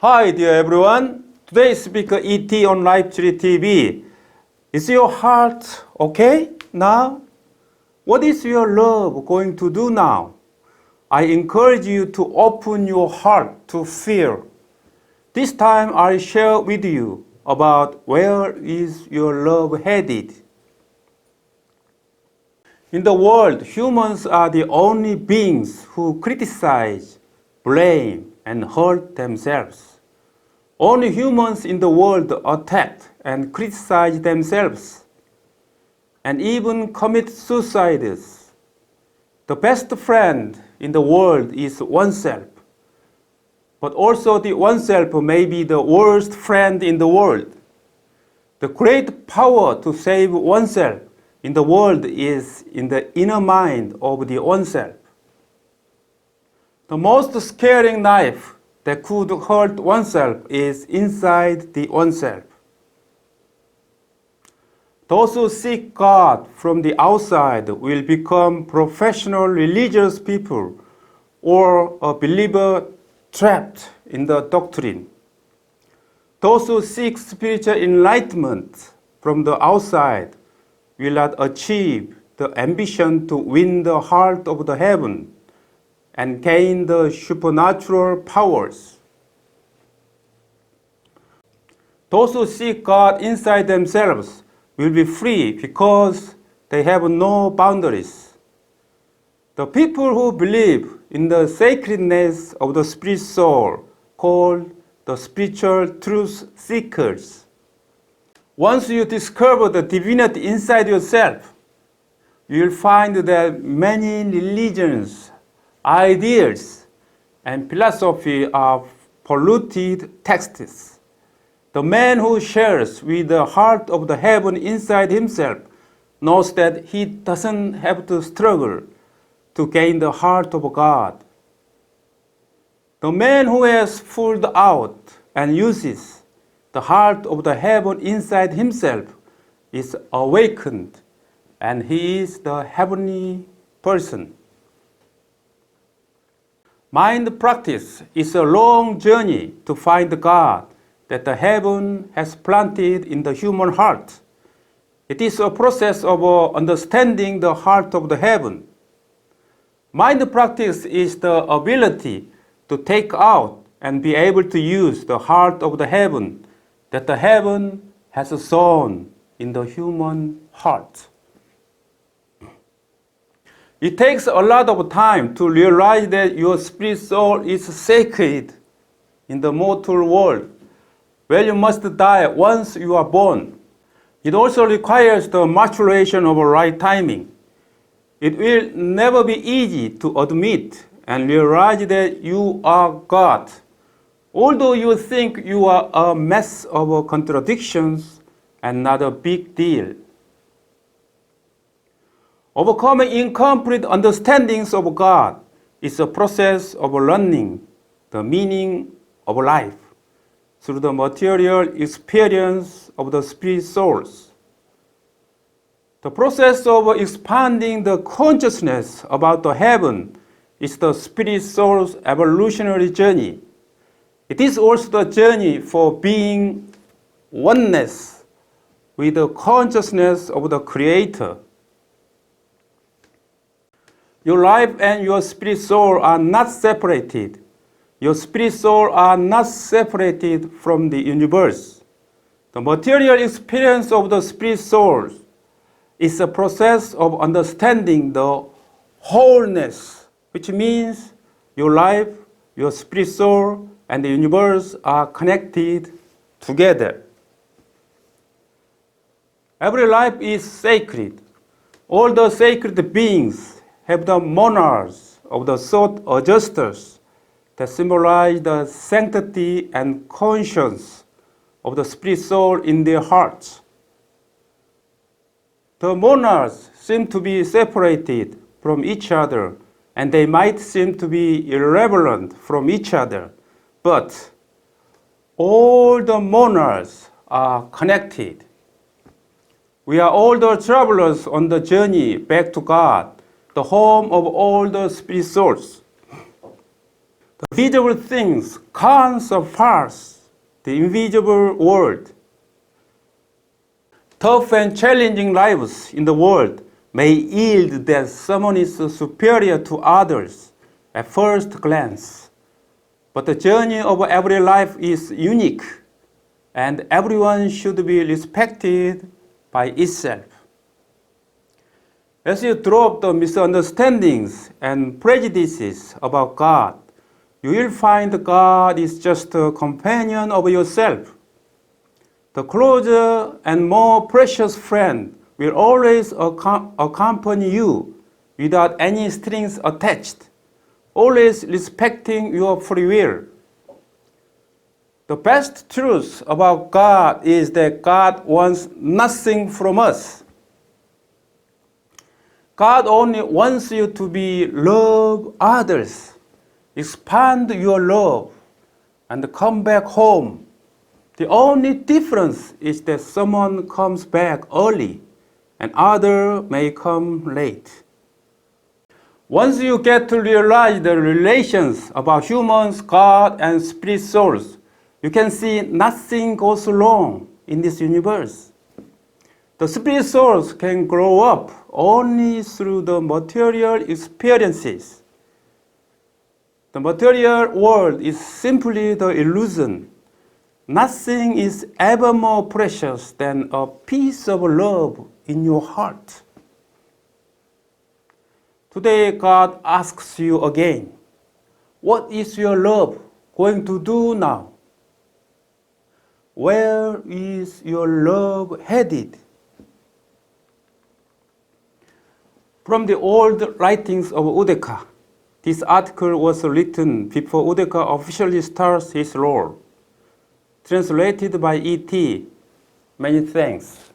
Hi dear everyone, today's speaker ET on LifeTree TV. Is your heart okay now? What is your love going to do now? I encourage you to open your heart to fear. This time I'll share with you about where is your love headed. In the world, humans are the only beings who criticize, blame, and hurt themselves. Only humans in the world attack and criticize themselves, and even commit suicides. The best friend in the world is oneself, but also the oneself may be the worst friend in the world. The great power to save oneself in the world is in the inner mind of the oneself. The most scaring knife that could hurt oneself is inside the oneself. Those who seek God from the outside will become professional religious people or a believer trapped in the doctrine. Those who seek spiritual enlightenment from the outside will not achieve the ambition to win the heart of the heaven and gain the supernatural powers. Those who seek God inside themselves will be free because they have no boundaries. The people who believe in the sacredness of the spirit soul, called the spiritual truth seekers. Once you discover the divinity inside yourself, you will find that many religions, ideas, and philosophy are polluted texts. The man who shares with the heart of the heaven inside himself knows that he doesn't have to struggle to gain the heart of God. The man who has pulled out and uses the heart of the heaven inside himself is awakened, and he is the heavenly person. Mind practice is a long journey to find God that the heaven has planted in the human heart. It is a process of understanding the heart of the heaven. Mind practice is the ability to take out and be able to use the heart of the heaven that the heaven has sown in the human heart. It takes a lot of time to realize that your spirit soul is sacred in the mortal world, where you must die once you are born. It also requires the maturation of a right timing. It will never be easy to admit and realize that you are God. Although you think you are a mess of contradictions and not a big deal. Overcoming incomplete understandings of God is a process of learning the meaning of life through the material experience of the spirit souls. The process of expanding the consciousness about the heaven is the spirit soul's evolutionary journey. It is also the journey for being oneness with the consciousness of the Creator. Your life and your spirit soul are not separated. Your spirit soul are not separated from the universe. The material experience of the spirit soul is a process of understanding the wholeness, which means your life, your spirit soul, and the universe are connected together. Every life is sacred. All the sacred beings have the monarchs of the thought adjusters that symbolize the sanctity and conscience of the spirit soul in their hearts. The monarchs seem to be separated from each other, and they might seem to be irrelevant from each other, but all the monarchs are connected. We are all the travelers on the journey back to God, the home of all the spirit souls. The visible things can't surpass the invisible world. Tough and challenging lives in the world may yield that someone is superior to others at first glance. But the journey of every life is unique, and everyone should be respected by itself. As you drop the misunderstandings and prejudices about God, you will find God is just a companion of yourself. The closer and more precious friend will always accompany you without any strings attached, always respecting your free will. The best truth about God is that God wants nothing from us. God only wants you to love others, expand your love, and come back home. The only difference is that someone comes back early and others may come late. Once you get to realize the relations about humans, God, and spirit souls, you can see nothing goes wrong in this universe. The spirit souls can grow up only through the material experiences. The material world is simply the illusion. Nothing is ever more precious than a piece of love in your heart. Today, God asks you again, what is your love going to do now? Where is your love headed? From the old writings of Udeka, this article was written before Udeka officially starts his role. Translated by E.T. Many thanks.